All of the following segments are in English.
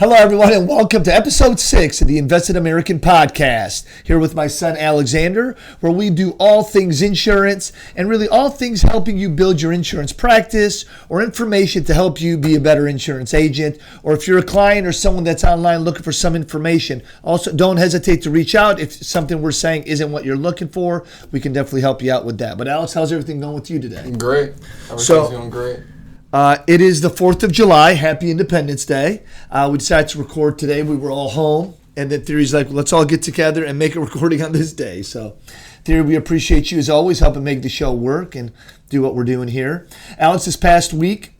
Hello, everyone, and welcome to episode 6 of the Invested American podcast. Here with my son, Alexander, where we do all things insurance and really all things helping you build your insurance practice or information to help you be a better insurance agent. Or if you're a client or someone that's online looking for some information, also don't hesitate to reach out. If something we're saying isn't what you're looking for, we can definitely help you out with that. But Alex, how's everything going with you today? Great. Everything's going great. It is the 4th of July. Happy Independence Day. We decided to record today. We were all home. And then Theory's like, let's all get together and make a recording on this day. So, Theory, we appreciate you as always helping make the show work and do what we're doing here. Alex, this past week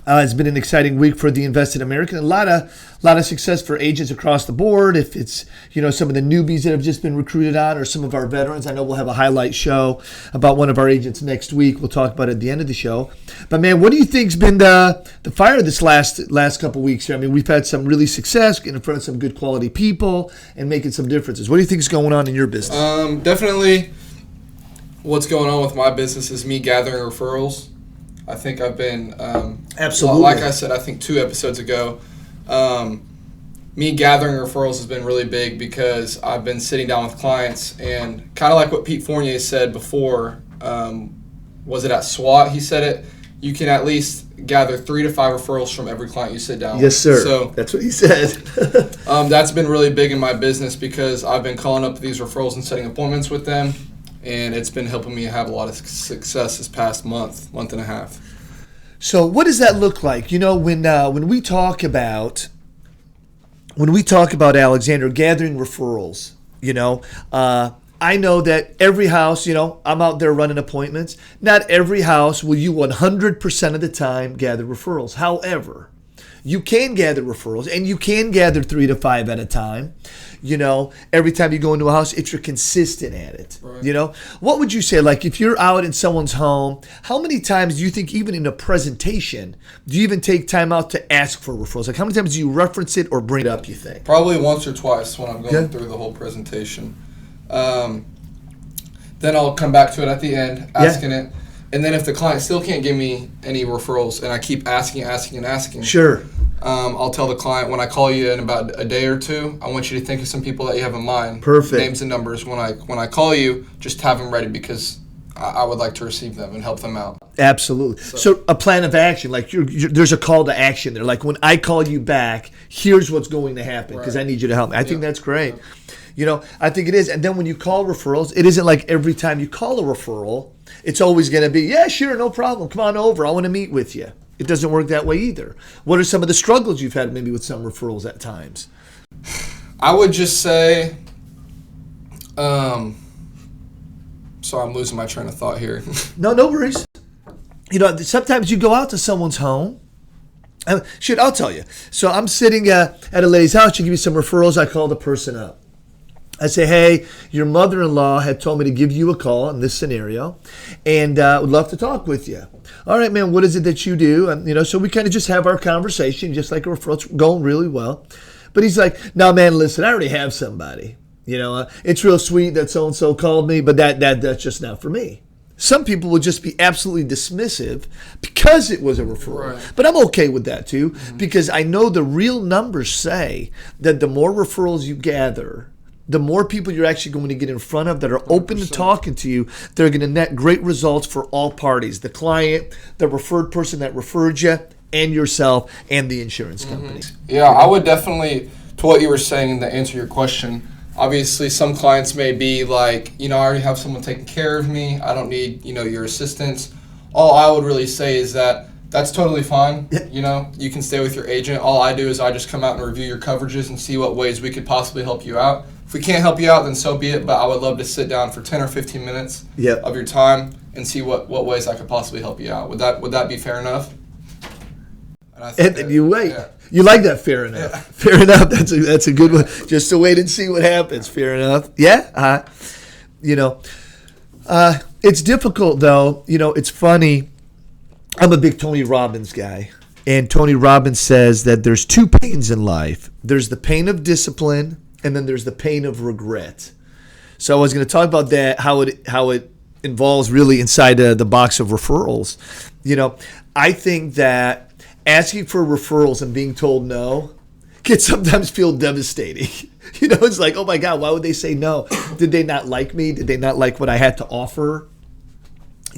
has been an exciting week for the Invested American. A lot of success for agents across the board. If it's, some of the newbies that have just been recruited on or some of our veterans. I know we'll have a highlight show about one of our agents next week. We'll talk about it at the end of the show. But, man, what do you think's been the fire this last couple weeks here? I mean, we've had some really success getting in front of some good quality people and making some differences. What do you think is going on in your business? Definitely what's going on with my business is me gathering referrals. I think I've been, absolutely. Like I said, I think 2 episodes ago, me gathering referrals has been really big because I've been sitting down with clients and kind of like what Pete Fournier said before, was it at SWAT? He said it, you can at least gather 3 to 5 referrals from every client you sit down with. Yes, sir. So that's what he said. That's been really big in my business because I've been calling up these referrals and setting appointments with them. And it's been helping me have a lot of success this past month and a half. So what does that look like? When we talk about Alexander gathering referrals, I know that every house, I'm out there running appointments. Not every house will you 100% of the time gather referrals. However, you can gather referrals, and you can gather 3 to 5 at a time. Every time you go into a house, if you're consistent at it. Right. What would you say, like if you're out in someone's home, how many times do you think even in a presentation, do you even take time out to ask for referrals? Like how many times do you reference it or bring it up, you think? Probably once or twice when I'm going through the whole presentation. Then I'll come back to it at the end, asking it. And then if the client still can't give me any referrals and I keep asking. Sure. I'll tell the client, when I call you in about a day or 2, I want you to think of some people that you have in mind. Perfect. Names and numbers. When I call you, just have them ready because I would like to receive them and help them out. Absolutely. So a plan of action, like there's a call to action there. Like when I call you back, here's what's going to happen because I need you to help me. I think that's great. Yeah. I think it is. And then when you call referrals, it isn't like every time you call a referral, it's always going to be, yeah, sure, no problem. Come on over. I want to meet with you. It doesn't work that way either. What are some of the struggles you've had maybe with some referrals at times? I would just say, sorry, I'm losing my train of thought here. No worries. Sometimes you go out to someone's home. I'll tell you. So I'm sitting at a lady's house. She give me some referrals. I call the person up. I say, hey, your mother-in-law had told me to give you a call in this scenario and would love to talk with you. All right, man, what is it that you do? And, so we kind of just have our conversation, just like a referral. It's going really well. But he's like, no, man, listen, I already have somebody. It's real sweet that so-and-so called me, but that's just not for me. Some people will just be absolutely dismissive because it was a referral. Right. But I'm okay with that, too, because I know the real numbers say that the more referrals you gather, the more people you're actually going to get in front of that are open 100%. To talking to you, they're going to net great results for all parties. The client, the referred person that referred you, and yourself, and the insurance company. Yeah, I would definitely, to what you were saying to answer your question, obviously some clients may be like, I already have someone taking care of me. I don't need, your assistance. All I would really say is that that's totally fine. You can stay with your agent. All I do is I just come out and review your coverages and see what ways we could possibly help you out. If we can't help you out, then so be it, but I would love to sit down for 10 or 15 minutes of your time and see what ways I could possibly help you out. Would that be fair enough? And you wait. Yeah. You like that, fair enough. Yeah. Fair enough. That's a good one. Just to wait and see what happens. Fair enough. Yeah. It's difficult, though. It's funny. I'm a big Tony Robbins guy. And Tony Robbins says that there's 2 pains in life. There's the pain of discipline, and then there's the pain of regret. So I was going to talk about that, how it involves really inside the box of referrals. I think that asking for referrals and being told no can sometimes feel devastating. It's like, oh my God, why would they say no? Did they not like me? Did they not like what I had to offer?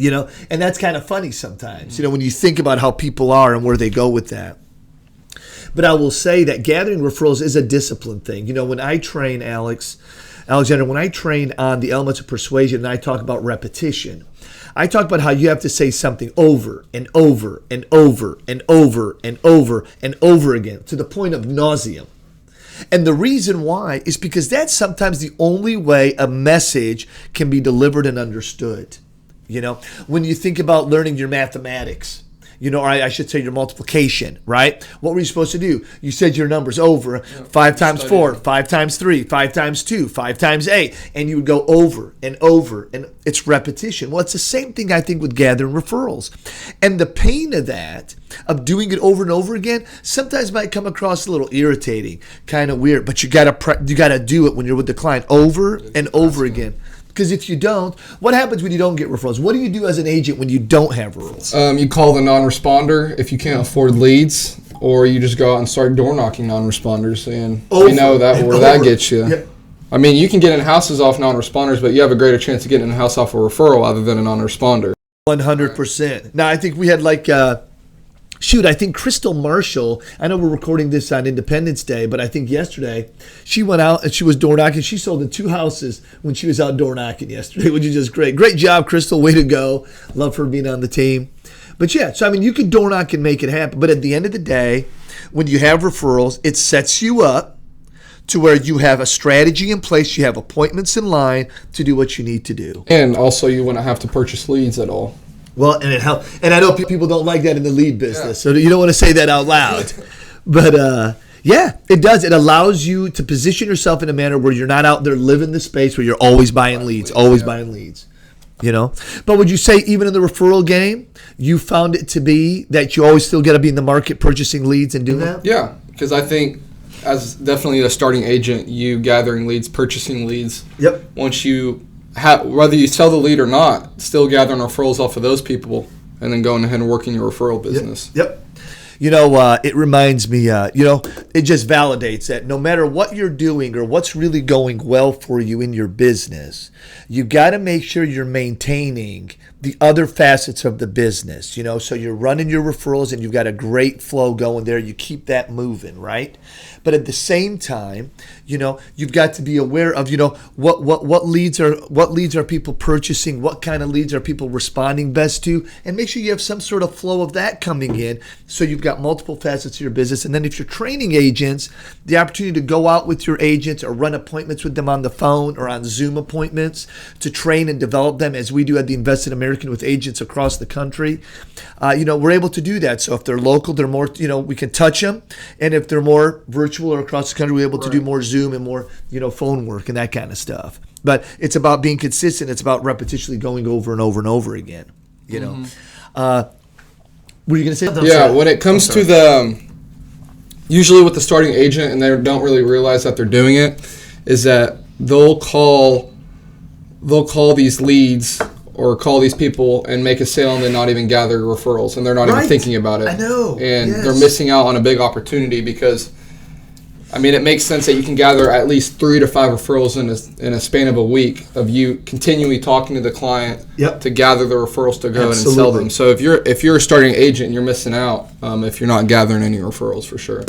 And that's kind of funny sometimes, when you think about how people are and where they go with that. But I will say that gathering referrals is a discipline thing. When I train Alexander, when I train on the elements of persuasion and I talk about repetition, I talk about how you have to say something over and over and over and over and over and over again to the point of nauseam. And the reason why is because that's sometimes the only way a message can be delivered and understood. When you think about learning your mathematics, or I should say your multiplication, right? What were you supposed to do? You said your numbers over 5 times 4, 5 times 3, 5 times 2, 5 times 8, and you would go over and over, and it's repetition. Well, it's the same thing I think with gathering referrals. And the pain of that, of doing it over and over again, sometimes might come across a little irritating, kind of weird, but you gotta do it when you're with the client over and over again. Because if you don't, what happens when you don't get referrals? What do you do as an agent when you don't have referrals? You call the non-responder if you can't afford leads, or you just go out and start door knocking non-responders, and you know that where that gets you. Yeah. I mean, you can get in houses off non-responders, but you have a greater chance of getting in a house off a referral other than a non-responder. 100%. Now, I think we had I think Crystal Marshall, I know we're recording this on Independence Day, but I think yesterday she went out and she was door knocking. She sold in 2 houses when she was out door knocking yesterday, which is just great. Great job, Crystal. Way to go. Love her being on the team. But yeah, so I mean, you can door knock and make it happen. But at the end of the day, when you have referrals, it sets you up to where you have a strategy in place. You have appointments in line to do what you need to do. And also you wouldn't have to purchase leads at all. Well, and it helps. And I know people don't like that in the lead business, so you don't want to say that out loud. But yeah, it does. It allows you to position yourself in a manner where you're not out there living the space where you're always buying leads, buying leads. But would you say even in the referral game, you found it to be that you always still got to be in the market purchasing leads and do that? Yeah, because I think as definitely a starting agent, you gathering leads, purchasing leads. Yep. Once you whether you sell the lead or not, still gathering referrals off of those people and then going ahead and working your referral business. Yep. It reminds me, it just validates that no matter what you're doing or what's really going well for you in your business, you got to make sure you're maintaining the other facets of the business, so you're running your referrals and you've got a great flow going there. You keep that moving, right? But at the same time, you've got to be aware of, what leads are people purchasing, what kind of leads are people responding best to, and make sure you have some sort of flow of that coming in. So you've got multiple facets of your business. And then if you're training agents, the opportunity to go out with your agents or run appointments with them on the phone or on Zoom appointments to train and develop them, as we do at the Invested American with agents across the country. We're able to do that. So if they're local, they're more, we can touch them. And if they're more virtual or across the country, we're able to do more Zoom and more, phone work and that kind of stuff. But it's about being consistent. It's about repetitionally going over and over and over again, were you going to say something? Yeah, when it comes to usually with the starting agent and they don't really realize that they're doing it, is that they'll call these leads or call these people and make a sale and then not even gather referrals, and they're not even thinking about it. I know. And they're missing out on a big opportunity because, it makes sense that you can gather at least 3 to 5 referrals in a span of a week of you continually talking to the client to gather the referrals to go in and sell them. So if you're a starting agent, you're missing out if you're not gathering any referrals for sure.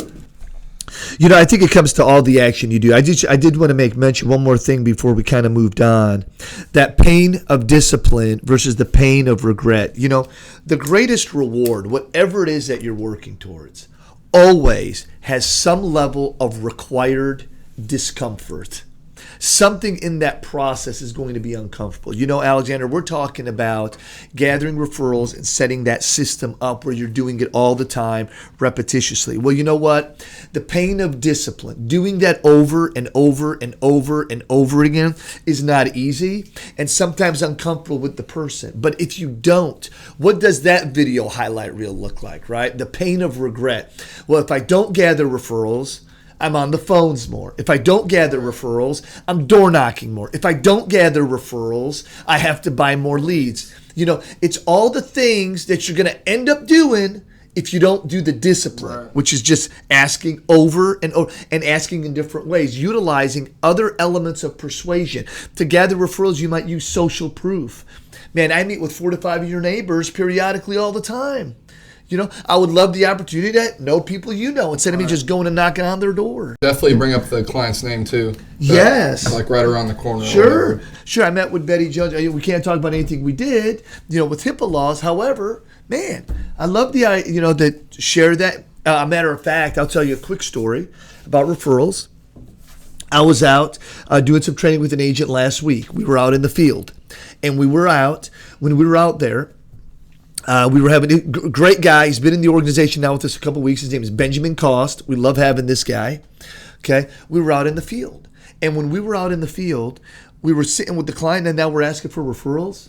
I think it comes to all the action you do. I did want to make mention one more thing before we kind of moved on. That pain of discipline versus the pain of regret. The greatest reward, whatever it is that you're working towards, always has some level of required discomfort. Something in that process is going to be uncomfortable. Alexander, we're talking about gathering referrals and setting that system up where you're doing it all the time, repetitiously. Well, you know what? The pain of discipline, doing that over and over and over and over again is not easy and sometimes uncomfortable with the person. But if you don't, what does that video highlight reel look like, right? The pain of regret. Well, if I don't gather referrals, I'm on the phones more. If I don't gather referrals, I'm door knocking more. If I don't gather referrals, I have to buy more leads. It's all the things that you're going to end up doing if you don't do the discipline, Right. which is just asking over and over and asking in different ways, utilizing other elements of persuasion. To gather referrals, you might use social proof. Man, I meet with 4 to 5 of your neighbors periodically all the time. You know, I would love the opportunity to know people you know instead of me just going and knocking on their door. Definitely bring up the client's name too. Yes. Like right around the corner. Sure. I met with Betty Jones. We can't talk about anything we did, with HIPAA laws. However, man, I love that share that. A matter of fact, I'll tell you a quick story about referrals. I was out doing some training with an agent last week. We were out in the field, and when we were out there, we were having a great guy. He's been in the organization now with us a couple of weeks. His name is Benjamin Cost. We love having this guy. Okay, we were out in the field, and when we were out in the field, we were sitting with the client, and now we're asking for referrals.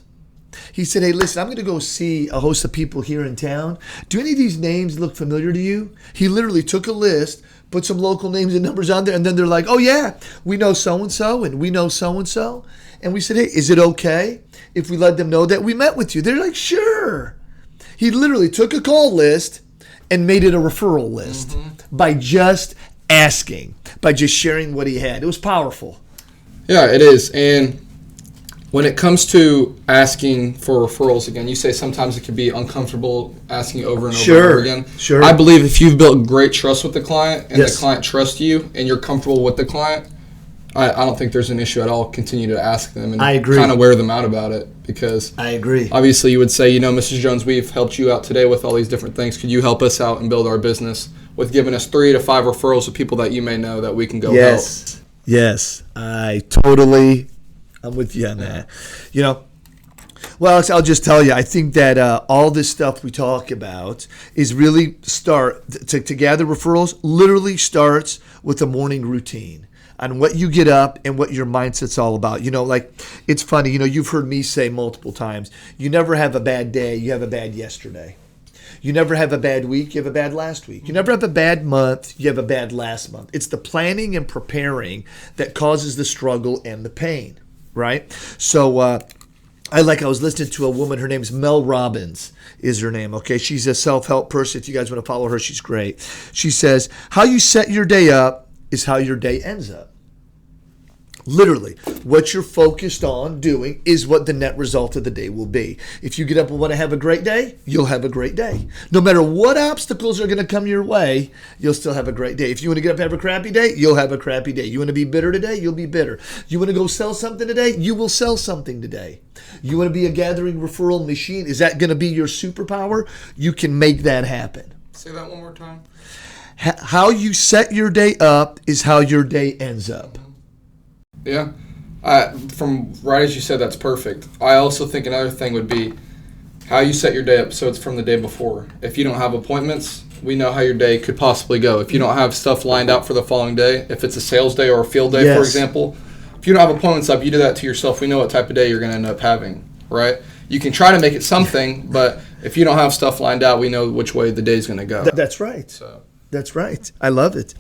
He said, "Hey, listen, I'm going to go see a host of people here in town. Do any of these names look familiar to you?" He literally took a list, put some local names and numbers on there, and then they're like, "Oh yeah, we know so-and-so, and we know so-and-so." And we said, "Hey, is it okay if we let them know that we met with you?" They're like, "Sure." He literally took a call list and made it a referral list by just asking, by just sharing what he had. It was powerful. Yeah, it is. And when it comes to asking for referrals, again, you say sometimes it can be uncomfortable asking over and over and over again. Sure. I believe if you've built great trust with the client and Yes. the client trusts you and you're comfortable with the client, I don't think there's an issue at all. Continue to ask them and I agree. kind of wear them out about it, because I agree. obviously you would say, Mrs. Jones, we've helped you out today with all these different things. Could you help us out and build our business with giving us 3 to 5 referrals of people that you may know that we can go help? Yes, I'm with you on that. Well, Alex, I'll just tell you, I think that all this stuff we talk about is really to gather referrals literally starts with a morning routine on what you get up and what your mindset's all about. It's funny, you've heard me say multiple times, you never have a bad day, you have a bad yesterday. You never have a bad week, you have a bad last week. You never have a bad month, you have a bad last month. It's the planning and preparing that causes the struggle and the pain, right? So I was listening to a woman, her name's Mel Robbins is her name, okay? She's a self-help person. If you guys want to follow her, she's great. She says, how you set your day up is how your day ends up. Literally, what you're focused on doing is what the net result of the day will be. If you get up and want to have a great day, you'll have a great day. No matter what obstacles are going to come your way, you'll still have a great day. If you want to get up and have a crappy day, you'll have a crappy day. You want to be bitter today, you'll be bitter. You want to go sell something today, you will sell something today. You want to be a gathering referral machine, is that going to be your superpower? You can make that happen. Say that one more time. How you set your day up is how your day ends up. Yeah. From right as you said, that's perfect. I also think another thing would be how you set your day up so it's from the day before. If you don't have appointments, we know how your day could possibly go. If you don't have stuff lined out for the following day, if it's a sales day or a field day, for example, if you don't have appointments up, you do that to yourself. We know what type of day you're going to end up having, right? You can try to make it something, but if you don't have stuff lined out, we know which way the day's going to go. That's right. That's right. I love it.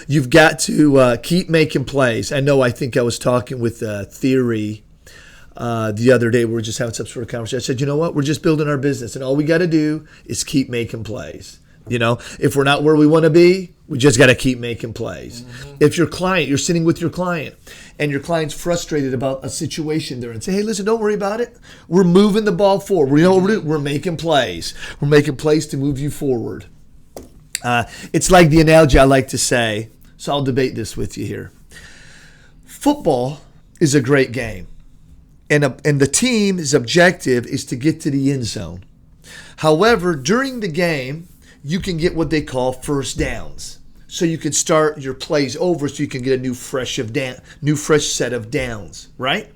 You've got to keep making plays. I think I was talking with Theory the other day. We were just having some sort of conversation. I said, you know what? We're just building our business, and all we got to do is keep making plays. If we're not where we want to be, we just got to keep making plays. Mm-hmm. If you're sitting with your client, and your client's frustrated about a situation they're in, say, hey, listen, don't worry about it. We're moving the ball forward. We're making plays. We're making plays to move you forward. It's like the analogy I like to say, so I'll debate this with you here. Football is a great game, and the team's objective is to get to the end zone. However, during the game, you can get what they call first downs. So you can start your plays over so you can get a new fresh set of downs, right?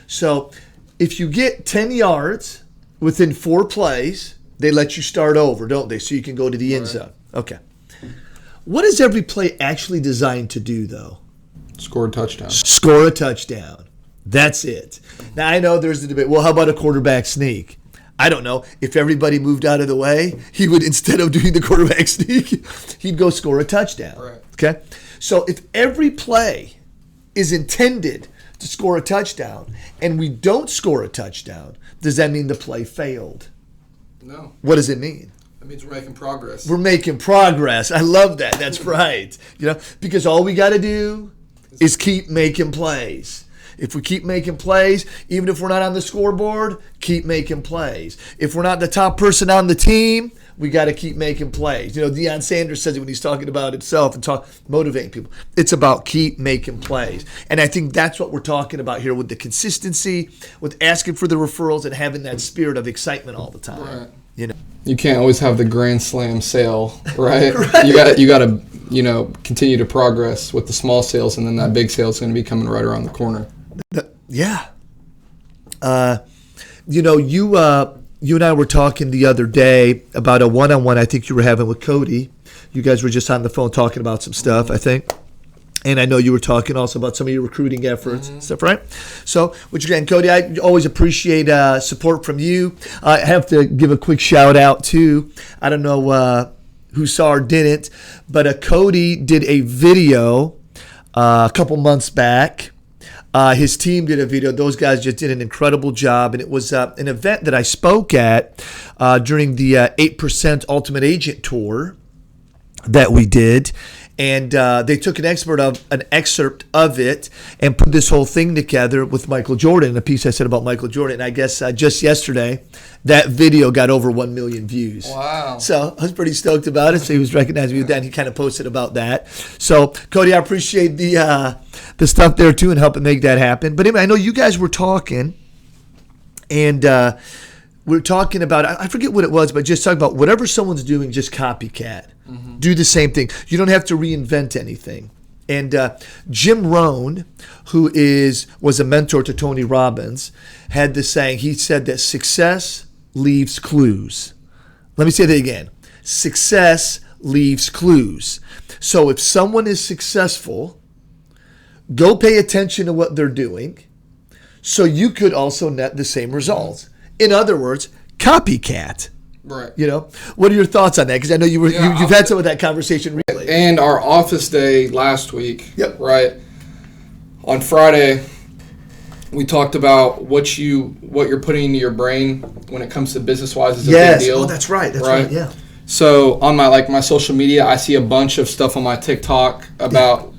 So if you get 10 yards within 4 plays, they let you start over, don't they? So you can go to the end zone. Okay. What is every play actually designed to do, though? Score a touchdown. Score a touchdown. That's it. Now, I know there's the debate. Well, how about a quarterback sneak? I don't know. If everybody moved out of the way, he would, instead of doing the quarterback sneak, he'd go score a touchdown. Right. Okay? So if every play is intended to score a touchdown and we don't score a touchdown, does that mean the play failed? No. What does it mean? It That means we're making progress. We're making progress. I love that. That's right. Because all we got to do is keep making plays. If we keep making plays, even if we're not on the scoreboard, keep making plays. If we're not the top person on the team, we got to keep making plays. Deion Sanders says it when he's talking about himself and motivating people. It's about keep making plays. And I think that's what we're talking about here with the consistency, with asking for the referrals and having that spirit of excitement all the time. Right. You can't always have the grand slam sale, right? Right. You got to continue to progress with the small sales, and then that big sale is going to be coming right around the corner. Yeah. You and I were talking the other day about a one-on-one I think you were having with Cody. You guys were just on the phone talking about some stuff, I think. And I know you were talking also about some of your recruiting efforts and stuff, right? So, which again, Cody, I always appreciate support from you. I have to give a quick shout out to, I don't know who saw or didn't, but Cody did a video a couple months back. His team did a video. Those guys just did an incredible job. And it was an event that I spoke at during the 8% Ultimate Agent Tour that we did. And they took an excerpt of it and put this whole thing together with Michael Jordan, a piece I said about Michael Jordan. And I guess just yesterday, that video got over 1 million views. Wow. So I was pretty stoked about it. So he was recognizing me with that, and he kind of posted about that. So, Cody, I appreciate the stuff there, too, and helping make that happen. But anyway, I know you guys were talking, and we were talking about, I forget what it was, but just talking about whatever someone's doing, just copycat. Mm-hmm. Do the same thing. You don't have to reinvent anything. And Jim Rohn, who was a mentor to Tony Robbins, had this saying. He said that success leaves clues. Let me say that again. Success leaves clues. So if someone is successful, go pay attention to what they're doing so you could also net the same results. In other words, copycat. Right. What are your thoughts on that? Because I know you've had some of that conversation recently. And our office day last week, yep. Right? On Friday, we talked about what you're putting into your brain when it comes to business-wise is a big deal. Oh, that's right. That's right. Yeah. So on my social media, I see a bunch of stuff on my TikTok about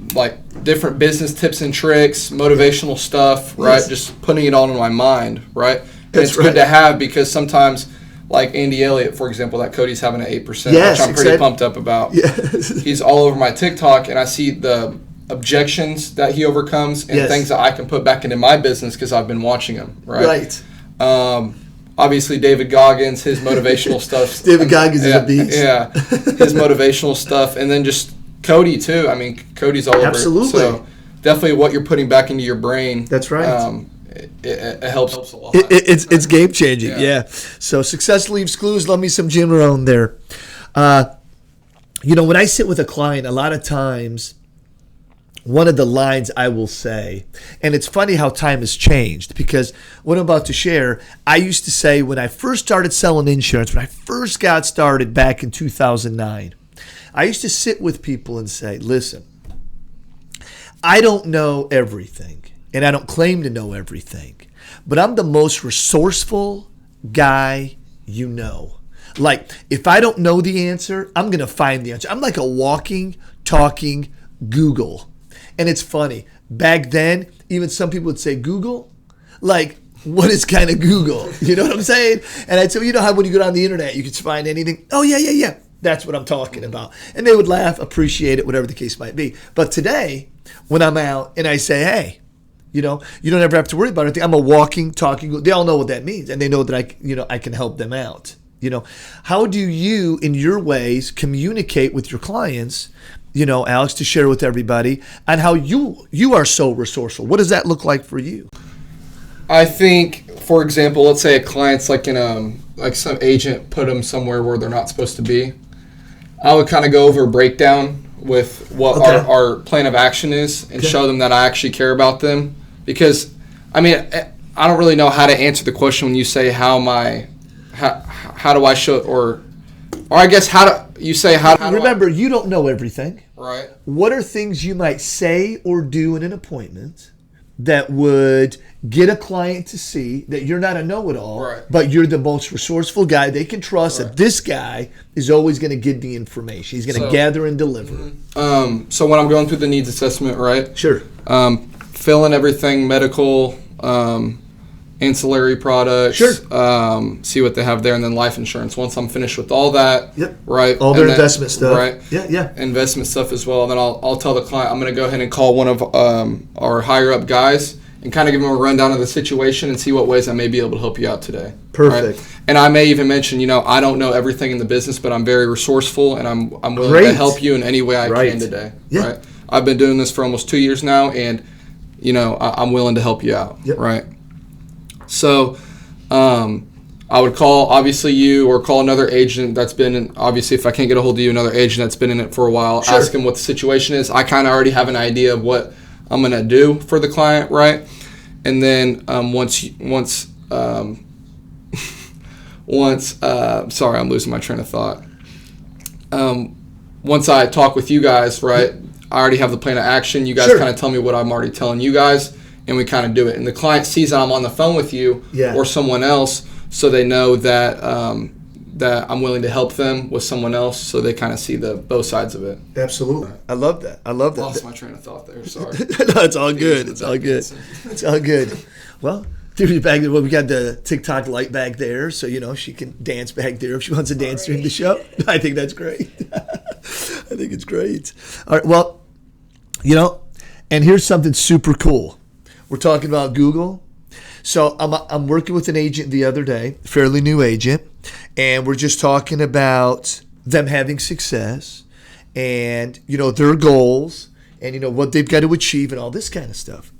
different business tips and tricks, motivational stuff, right? Yes. Just putting it all in my mind, right? And it's right. good to have because sometimes, like Andy Elliott, for example, that Cody's having an 8%, yes, which I'm pretty pumped up about. Yes. He's all over my TikTok, and I see the objections that he overcomes and things that I can put back into my business because I've been watching him, right? Right. Obviously, David Goggins, his motivational stuff. David Goggins is a beast. Yeah, his motivational stuff. And then just Cody, too. I mean, Cody's all over. Absolutely. So definitely what you're putting back into your brain. That's right. It helps a lot. It's game changing, yeah. So success leaves clues. Love me some Jim Rohn there. When I sit with a client, a lot of times, one of the lines I will say, and it's funny how time has changed because what I'm about to share, I used to say when I first started selling insurance, when I first got started back in 2009, I used to sit with people and say, listen, I don't know everything. And I don't claim to know everything, but I'm the most resourceful guy you know. Like, if I don't know the answer, I'm going to find the answer. I'm like a walking, talking Google. And it's funny. Back then, even some people would say Google. Like, what is kind of Google? You know what I'm saying? And I'd say, how when you go down the internet, you can find anything. Oh, yeah. That's what I'm talking about. And they would laugh, appreciate it, whatever the case might be. But today, when I'm out and I say, hey, you don't ever have to worry about anything. I'm a walking, talking. They all know what that means, and they know that I can help them out. How do you, in your ways, communicate with your clients? Alex, to share with everybody, on how you are so resourceful. What does that look like for you? I think, for example, let's say a client's like some agent put them somewhere where they're not supposed to be. I would kind of go over a breakdown with what our plan of action is and show them that I actually care about them. Because, I don't really know how to answer the question when you say how do I show, or I guess how do you say how do remember, you don't know everything. Right. What are things you might say or do in an appointment that would get a client to see that you're not a know-it-all, Right. but you're the most resourceful guy they can trust, that this guy is always going to get the information. He's going to gather and deliver. So when I'm going through the needs assessment, right? Sure. Fill in everything, medical, ancillary products, see what they have there, and then life insurance. Once I'm finished with all that, right? All their investment stuff. Right. Yeah. Investment stuff as well. And then I'll tell the client, I'm going to go ahead and call one of our higher up guys and kind of give them a rundown of the situation and see what ways I may be able to help you out today. Perfect. Right? And I may even mention, I don't know everything in the business, but I'm very resourceful and I'm willing to help you in any way I can today. Yeah. Right. I've been doing this for almost 2 years now, and I'm willing to help you out. Right. So I would call obviously you, or call another agent that's been in, obviously if I can't get a hold of you, another agent that's been in it for a while, ask him what the situation is. I kind of already have an idea of what I'm going to do for the client, right? And then sorry, I'm losing my train of thought. Once I talk with you guys, right, I already have the plan of action. You guys kind of tell me what I'm already telling you guys, and we kind of do it. And the client sees that I'm on the phone with you or someone else, so they know that that I'm willing to help them with someone else, so they kind of see both sides of it. Absolutely. I love that. Lost my train of thought there. Sorry. No, it's all good. It's all good. It's all good. Well, we got the TikTok light back there, so she can dance back there if she wants to dance during the show. I think that's great. I think it's great. All right. Well, and here's something super cool. We're talking about Google. So I'm working with an agent the other day, fairly new agent, and we're just talking about them having success and, their goals and, what they've got to achieve and all this kind of stuff.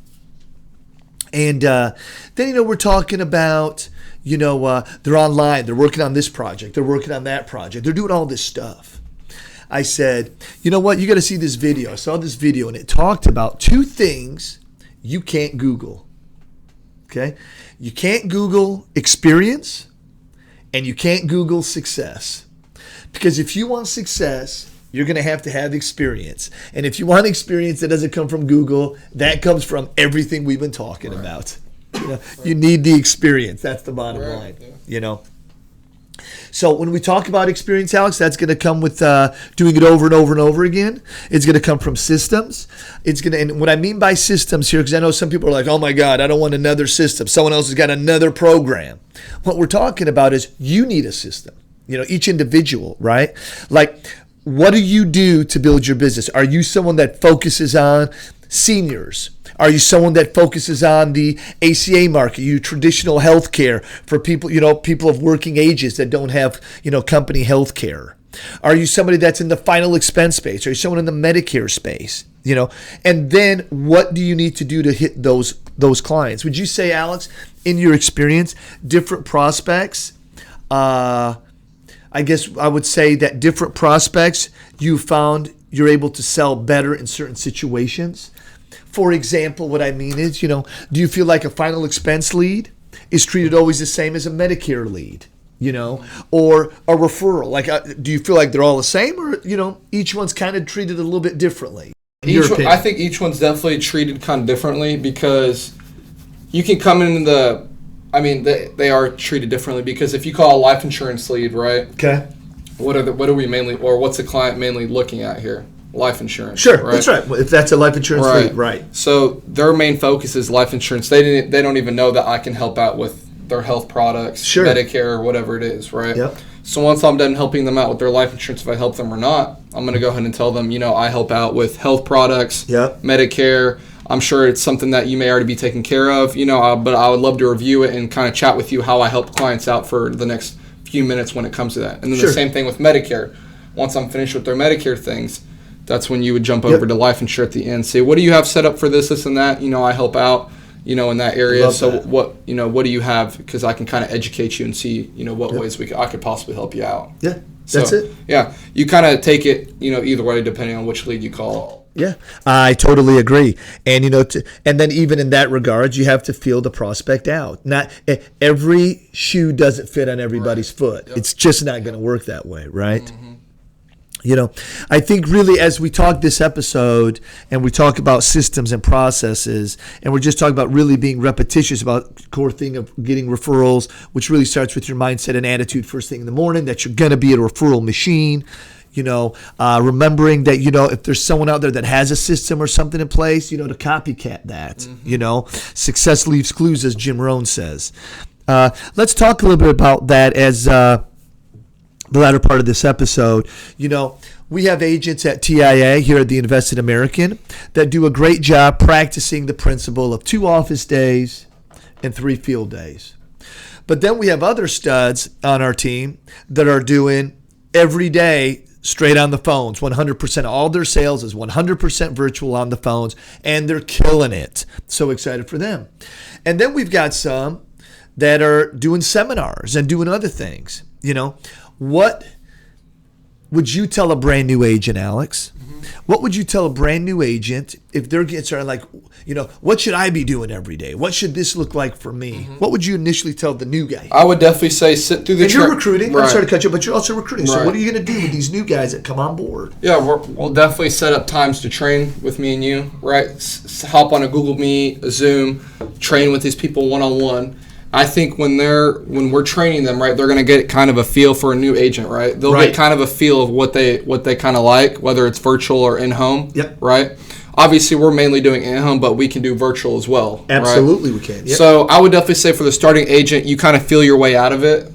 And then, we're talking about, they're online, they're working on this project, they're working on that project, they're doing all this stuff. I said, you know what, you got to see this video. I saw this video and it talked about 2 things you can't Google. Okay? You can't Google experience and you can't Google success. Because if you want success, you're going to have experience. And if you want experience that doesn't come from Google, that comes from everything we've been talking about. You need the experience. That's the bottom line. So when we talk about experience, Alex, that's going to come with doing it over and over and over again. It's going to come from systems. And what I mean by systems here, because I know some people are like, oh my God, I don't want another system. Someone else has got another program. What we're talking about is you need a system. Each individual, right? Like, what do you do to build your business? Are you someone that focuses on seniors? Are you someone that focuses on the ACA market? You traditional health care for people, people of working ages that don't have, company health care? Are you somebody that's in the final expense space? Are you someone in the Medicare space? And then what do you need to do to hit those clients? Would you say, Alex, in your experience, different prospects, I guess I would say that different prospects you found you're able to sell better in certain situations? For example, what I mean is, do you feel like a final expense lead is treated always the same as a Medicare lead, or a referral? Like, do you feel like they're all the same, or, each one's kind of treated a little bit differently? I think each one's definitely treated kind of differently, because you can come in they are treated differently, because if you call a life insurance lead, right? Okay. What are we mainly, or what's the client mainly looking at here? Life insurance. Sure, right? That's right. If that's a life insurance lead, right. So their main focus is life insurance. They don't even know that I can help out with their health products, Medicare, or whatever it is, right? Yep. So once I'm done helping them out with their life insurance, if I help them or not, I'm going to go ahead and tell them, I help out with health products, Medicare. I'm sure it's something that you may already be taking care of, but I would love to review it and kind of chat with you how I help clients out for the next few minutes when it comes to that. And then the same thing with Medicare. Once I'm finished with their Medicare things, that's when you would jump over to life insurance at the end. Say, what do you have set up for this and that? I help out, in that area. So that. What do you have? Because I can kind of educate you and see, what ways I could possibly help you out. Yeah, that's it. Yeah, you kind of take it, either way, depending on which lead you call. Yeah, I totally agree. And, and then even in that regard, you have to feel the prospect out. Not every shoe doesn't fit on everybody's foot. Yep. It's just not going to work that way, right? Mm-hmm. I think really as we talk this episode and we talk about systems and processes, and we're just talking about really being repetitious about the core thing of getting referrals, which really starts with your mindset and attitude first thing in the morning, that you're going to be a referral machine. Remembering that, if there's someone out there that has a system or something in place, to copycat that. Success leaves clues, as Jim Rohn says. Let's talk a little bit about that as the latter part of this episode. We have agents at TIA here at the Invested American that do a great job practicing the principle of 2 office days and 3 field days. But then we have other studs on our team that are doing every day straight on the phones. 100% of all their sales is 100% virtual on the phones, and they're killing it. So excited for them. And then we've got some that are doing seminars and doing other things. What would you tell a brand new agent, Alex? What would you tell a brand new agent if they're getting started, like, what should I be doing every day? What should this look like for me? What would you initially tell the new guy? I would definitely say sit through the And you're recruiting. Right. I'm sorry to cut you, but you're also recruiting. So Right. what are you going to do with these new guys that come on board? Yeah, we'll definitely set up times to train with me and you, right? Hop on a Google Meet, a Zoom, train with these people one-on-one. I think when we're training them, right, they're going to get kind of a feel for a new agent, right? They'll get kind of a feel of what they kind of like, whether it's virtual or in-home, right? Obviously, we're mainly doing in-home, but we can do virtual as well. Absolutely, right? we can. Yep. So I would definitely say for the starting agent, you kind of feel your way out of it.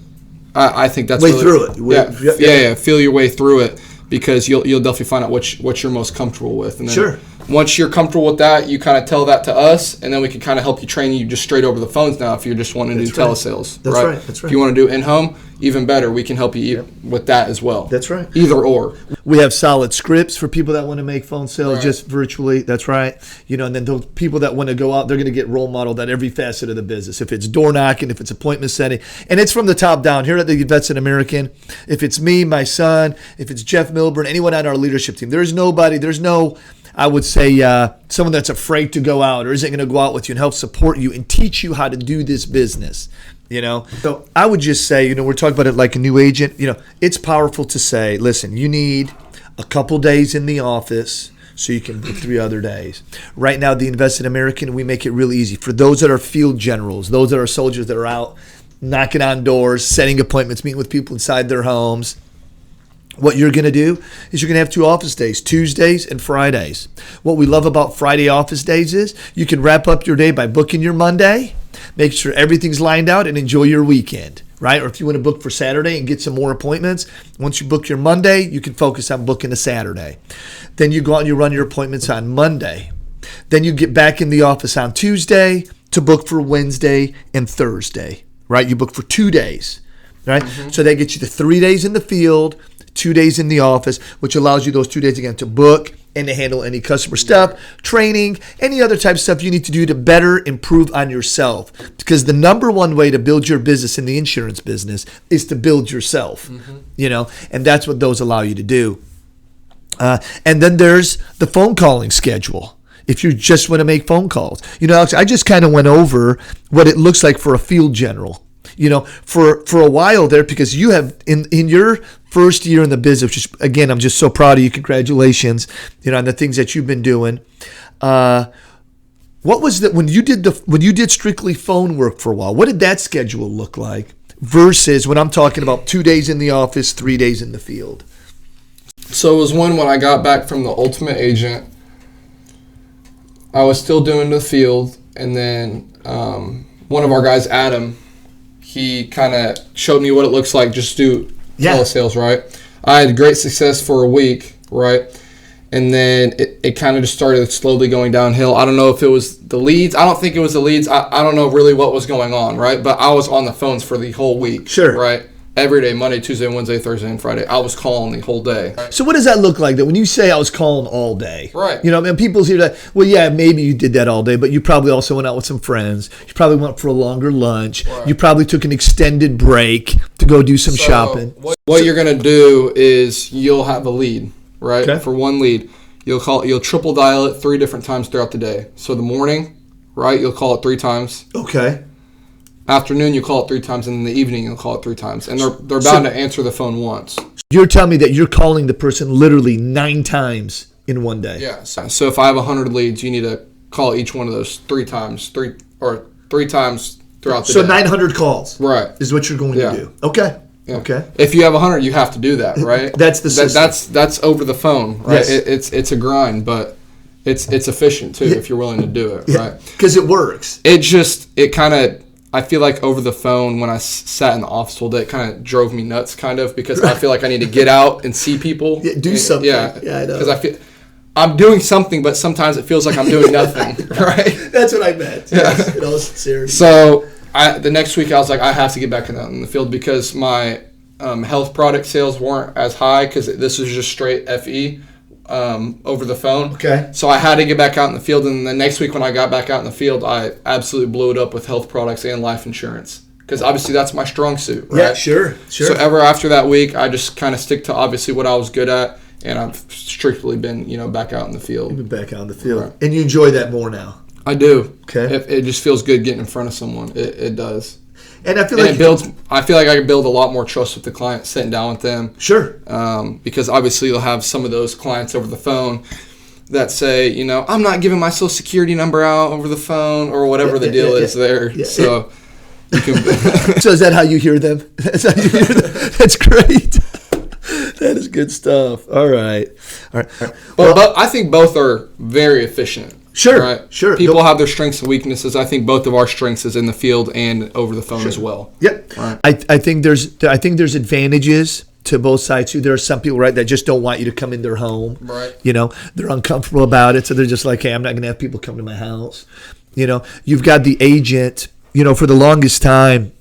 I think that's through it. Yeah, feel your way through it, because you'll definitely find out what you're most comfortable with. And then once you're comfortable with that, you kind of tell that to us, and then we can kind of help you train you just straight over the phones now if you're just wanting to do telesales. That's right. That's right. If you want to do in-home, even better. We can help you with that as well. That's right. Either or. We have solid scripts for people that want to make phone sales just virtually. That's right. And then those people that want to go out, they're going to get role modeled at every facet of the business. If it's door knocking, if it's appointment setting, and it's from the top down. Here at the Invested American, if it's me, my son, if it's Jeff Milburn, anyone on our leadership team, there's no, I would say, someone that's afraid to go out or isn't going to go out with you and help support you and teach you how to do this business. So I would just say, we're talking about it like a new agent. It's powerful to say, listen, you need a couple days in the office so you can book 3 other days. Right now, the Invested American, we make it really easy for those that are field generals, those that are soldiers that are out knocking on doors, setting appointments, meeting with people inside their homes. What you're going to do is you're going to have 2 office days, Tuesdays and Fridays. What we love about Friday office days is you can wrap up your day by booking your Monday, make sure everything's lined out, and enjoy your weekend, right? Or if you want to book for Saturday and get some more appointments, once you book your Monday, you can focus on booking a Saturday. Then you go out and you run your appointments on Monday. Then you get back in the office on Tuesday to book for Wednesday and Thursday, right? You book for 2 days, right? So that gets you to 3 days in the field, 2 days in the office, which allows you those 2 days again to book and to handle any customer stuff, training, any other type of stuff you need to do to better improve on yourself. Because the number one way to build your business in the insurance business is to build yourself, and that's what those allow you to do. And then there's the phone calling schedule. If you just want to make phone calls, Alex, I just kind of went over what it looks like for a field general. For a while there, because you have in your first year in the business, which is, again, I'm just so proud of you. Congratulations, on the things that you've been doing. What was that when you did strictly phone work for a while? What did that schedule look like versus when I'm talking about 2 days in the office, 3 days in the field? So it was when I got back from the Ultimate Agent, I was still doing the field, and then one of our guys, Adam, he kind of showed me what it looks like just to do telesales, right? I had great success for a week, right? And then it kind of just started slowly going downhill. I don't know if it was the leads. I don't think it was the leads. I don't know really what was going on, right? But I was on the phones for the whole week, right? Every day, Monday, Tuesday, Wednesday, Thursday, and Friday. I was calling the whole day. So what does that look like? That when you say I was calling all day, right? And people hear that. Well, yeah, maybe you did that all day, but you probably also went out with some friends. You probably went for a longer lunch. Right. You probably took an extended break to go do some shopping. What you're gonna do is you'll have a lead, right? Okay. For one lead, you'll triple dial it 3 different times throughout the day. So the morning, right? You'll call it 3 times. Okay. afternoon you call it 3 times, and in the evening you'll call it 3 times, and they're bound to answer the phone once. You're telling me that you're calling the person literally 9 times in one day. Yeah. So if I have 100 leads, you need to call each one of those 3 times, 3 times throughout the day. So 900 calls. Right. Is what you're going to do. Okay. Yeah. Okay. If you have 100, you have to do that, right? That's the system. That's over the phone, right? Yes. It's a grind, but it's efficient too if you're willing to do it, right? Because it works. I feel like over the phone when I sat in the office all day, it kind of drove me nuts, because I feel like I need to get out and see people. Yeah, do something. Yeah, I know. Because I feel I'm doing something, but sometimes it feels like I'm doing nothing, right? That's what I meant. Yes, in all sincerity. So the next week I was like, I have to get back in the field because my health product sales weren't as high because this was just straight FE over the phone. Okay. So I had to get back out in the field, and the next week when I got back out in the field, I absolutely blew it up with health products and life insurance because obviously that's my strong suit, right? Yeah, sure. So ever after that week, I just kind of stick to obviously what I was good at, and I've strictly been, back out in the field. You've been back out in the field. Right. And you enjoy that more now. I do. Okay. It just feels good getting in front of someone. It does. And I feel I feel like I can build a lot more trust with the client sitting down with them. Sure. Because obviously you'll have some of those clients over the phone that say, I'm not giving my social security number out over the phone or whatever the deal is there. Yeah. So you can. So is that how you hear them? That's how you hear them? That's great. That is good stuff. All right. But I think both are very efficient. Sure. Right? Sure. People have their strengths and weaknesses. I think both of our strengths is in the field and over the phone as well. Yep. Right. I think there's advantages to both sides too. There are some people, right, that just don't want you to come in their home. Right. They're uncomfortable about it, so they're just like, hey, I'm not going to have people come to my house. You've got the agent. For the longest time,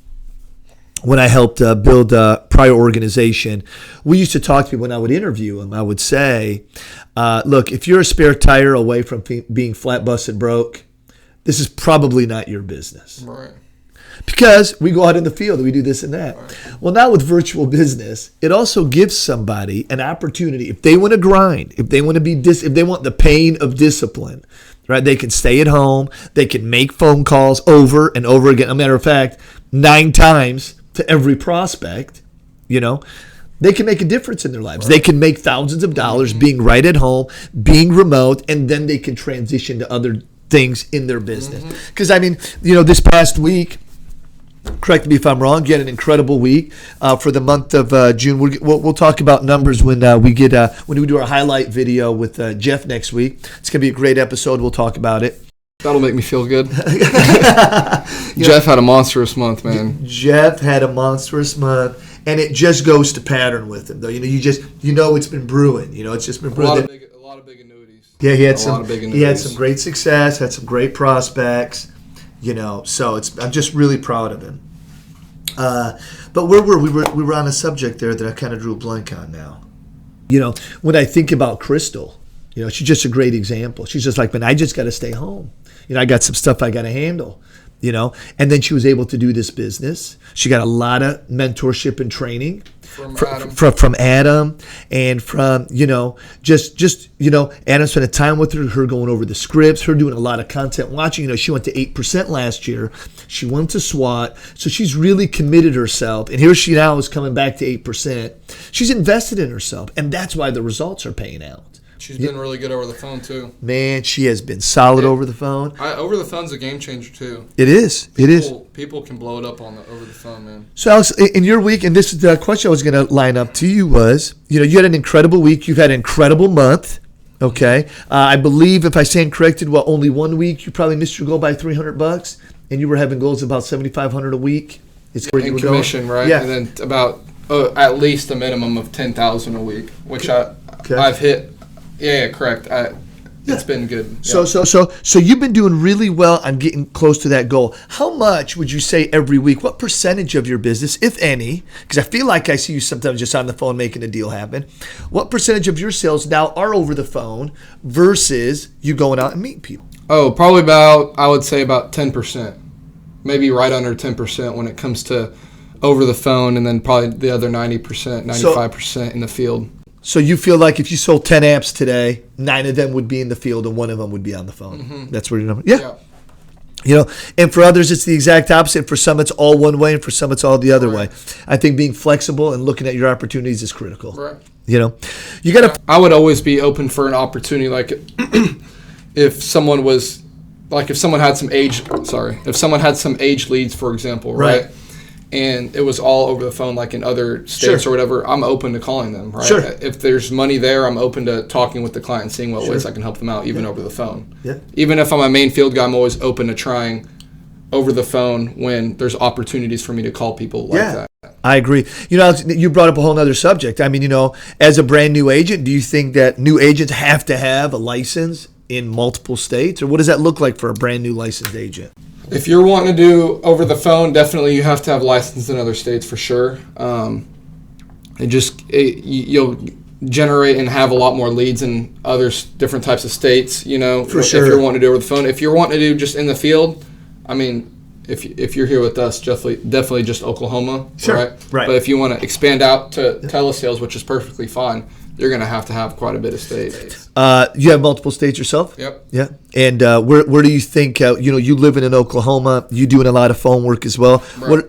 when I helped build a prior organization, we used to talk to people when I would interview them. I would say, look, if you're a spare tire away from being flat busted broke, this is probably not your business. Right. Because we go out in the field and we do this and that. Right. Well, now with virtual business, it also gives somebody an opportunity. If they want to grind, if they want to if they want the pain of discipline, right? They can stay at home. They can make phone calls over and over again. As a matter of fact, 9 times to every prospect, they can make a difference in their lives. Right. They can make thousands of dollars being right at home, being remote, and then they can transition to other things in their business. Because, this past week, correct me if I'm wrong, you had an incredible week for the month of June. We'll talk about numbers when we do our highlight video with Jeff next week. It's going to be a great episode. We'll talk about it. That'll make me feel good. Jeff had a monstrous month, man. Jeff had a monstrous month, and it just goes to pattern with him, though. It's been brewing. It's just been brewing. A lot of big annuities. Yeah, he had some great success, had some great prospects. So I'm just really proud of him. But where were we? We were on a subject there that I kind of drew a blank on now. When I think about Crystal, she's just a great example. She's just like, man, I just got to stay home. I got some stuff I got to handle, And then she was able to do this business. She got a lot of mentorship and training from Adam and from, Adam spending time with her going over the scripts, her doing a lot of content watching. She went to 8% last year. She went to SWAT. So she's really committed herself. And here she now is coming back to 8%. She's invested in herself. And that's why the results are paying out. She's been really good over the phone, too. Man, she has been solid over the phone. Over the phone's a game changer, too. It is. People can blow it up over the phone, man. So, Alex, in your week, and this is the question I was going to line up to you was, you had an incredible week. You've had an incredible month, okay? I believe, if I stand corrected, only 1 week, you probably missed your goal by $300, and you were having goals of about $7,500 a week. It's where you were commission, going. Right? Yeah. And then about at least a minimum of $10,000 a week, which I've hit. Yeah, correct. It's been good. Yeah. So you've been doing really well on getting close to that goal. How much would you say every week? What percentage of your business, if any, because I feel like I see you sometimes just on the phone making a deal happen, what percentage of your sales now are over the phone versus you going out and meeting people? Oh, probably I would say about 10%. Maybe right under 10% when it comes to over the phone, and then probably the other 90%, 95% in the field. So you feel like if you sold 10 apps today, 9 of them would be in the field and 1 of them would be on the phone. Mm-hmm. That's where your number. Yeah. And for others, it's the exact opposite. For some, it's all one way, and for some, it's all the other way. I think being flexible and looking at your opportunities is critical. Right. You got to. I would always be open for an opportunity, like if someone had some age leads, for example, right? And it was all over the phone, like in other states or whatever, I'm open to calling them, right? Sure. If there's money there, I'm open to talking with the client and seeing what ways I can help them out, even over the phone. Yeah. Even if I'm a main field guy, I'm always open to trying over the phone when there's opportunities for me to call people like that. I agree. Alex, you brought up a whole other subject. I mean, as a brand new agent, do you think that new agents have to have a license in multiple states, or what does that look like for a brand new licensed agent? If you're wanting to do over the phone, definitely you have to have license in other states for sure. You'll generate and have a lot more leads in other different types of states, For sure. If you're wanting to do over the phone. If you're wanting to do just in the field, I mean, if you're here with us, definitely just Oklahoma, right? But if you want to expand out to telesales, which is perfectly fine, you're going to have quite a bit of states. You have multiple states yourself? Yep. Yeah. And where do you think, you living in Oklahoma, you doing a lot of phone work as well. Right.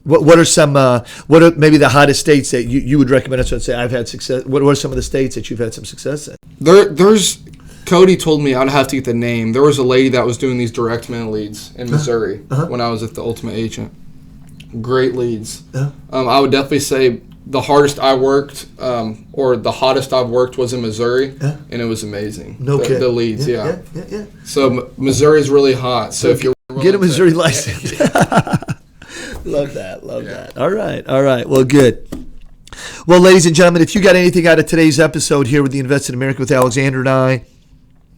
What are maybe the hottest states that you would recommend us to say I've had success? What are some of the states that you've had some success in? There's Cody told me, I'd have to get the name. There was a lady that was doing these direct mail leads in Missouri when I was at the Ultimate Agent. Great leads. I would definitely say the hardest I worked, or the hottest I've worked, was in Missouri, and it was amazing. The leads, yeah. So Missouri is really hot. So if you're get a Missouri license. Love that. All right. Well, good. Well, ladies and gentlemen, if you got anything out of today's episode here with the Invest in America with Alexander and I,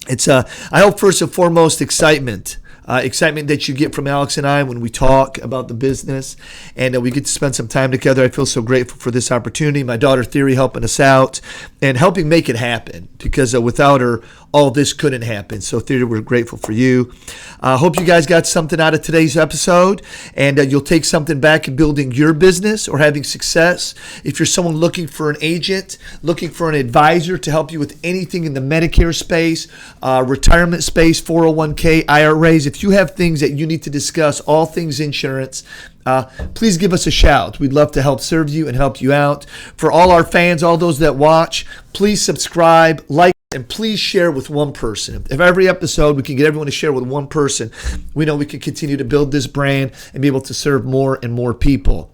it's I hope first and foremost excitement that you get from Alex and I when we talk about the business, and we get to spend some time together. I feel so grateful for this opportunity. My daughter Theory helping us out and helping make it happen, because without her, all this couldn't happen. So Theory, we're grateful for you. Hope you guys got something out of today's episode, and you'll take something back in building your business or having success. If you're someone looking for an agent, looking for an advisor to help you with anything in the Medicare space, retirement space, 401k, IRAs, if you have things that you need to discuss, all things insurance, please give us a shout. We'd love to help serve you and help you out. For all our fans, all those that watch, please subscribe, like, and please share with one person. If every episode we can get everyone to share with one person, we know we can continue to build this brand and be able to serve more and more people.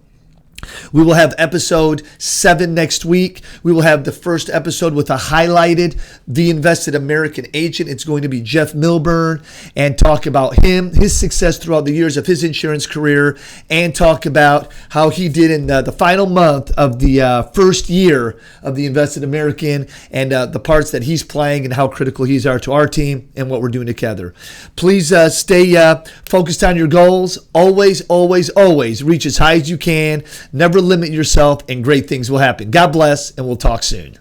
We will have episode 7 next week. We will have the first episode with a highlighted The Invested American Agent. It's going to be Jeff Milburn, and talk about his success throughout the years of his insurance career, and talk about how he did in the final month of the first year of The Invested American, and the parts that he's playing and how critical he's are to our team and what we're doing together. Please stay focused on your goals. Always, always, always reach as high as you can. Never limit yourself, and great things will happen. God bless, and we'll talk soon.